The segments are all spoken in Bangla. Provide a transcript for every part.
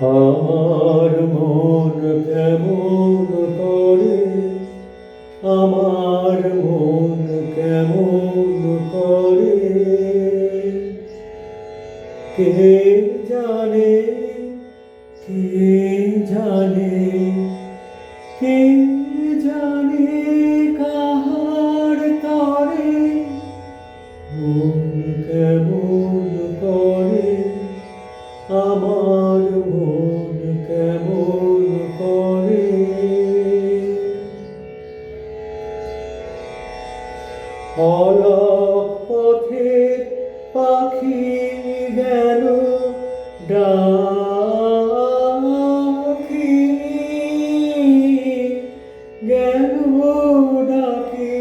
আমার মন কেমন করে, আমার মন কেমন করে, কে জানে, কে জানে, কে জানে কাহার তরে মন কেমন করে, আমার মন কেমন করে। অলক পথের পাখি গেল ডাকি, গেল ডাকি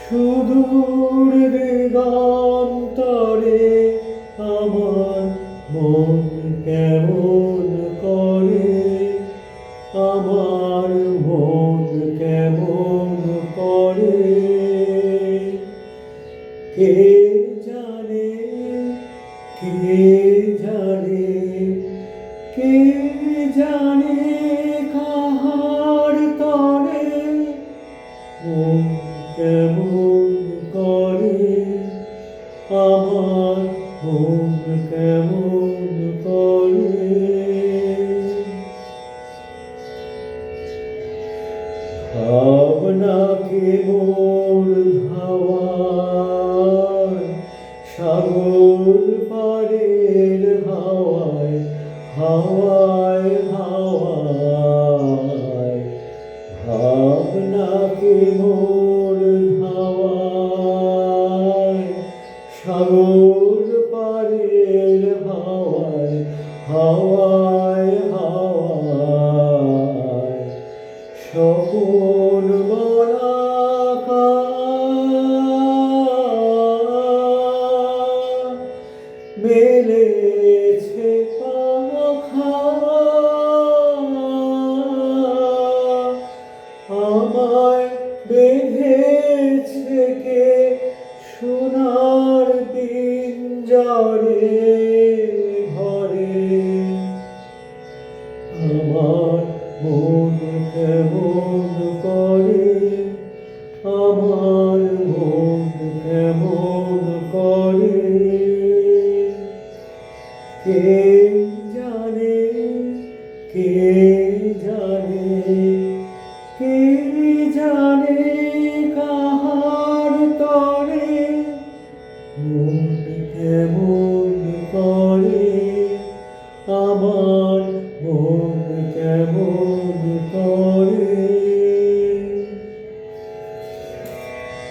সুদূর দিগন্তরে, আমার মন কেমন করে, আমার মন কেমন করে, কে জানে, কে জানে, কে জানে কাহার তরে মন কেমন করে, আমার মন কেমন করে। ভাবনাকে মোর ধাওয়ায়, সাগর পারের হাওয়ায়, হাওয়ায় হাওয়ায়, ভাবনাকে মোর ধাওয়ায়, সাগর পারের হাওয়ায়, হাওয়ায় হাওয়ায়, স্বপন বলাকা মেলেছে পাখা, আমায় বেঁধেছে কে সোনার পিঞ্জরে ঘরে, আমার মন কেমন করে, আমার মন কেমন করে, কে জানে, কে জানে, কে জানে কাহার তরে মন কেমন করে, আমার মন কেমন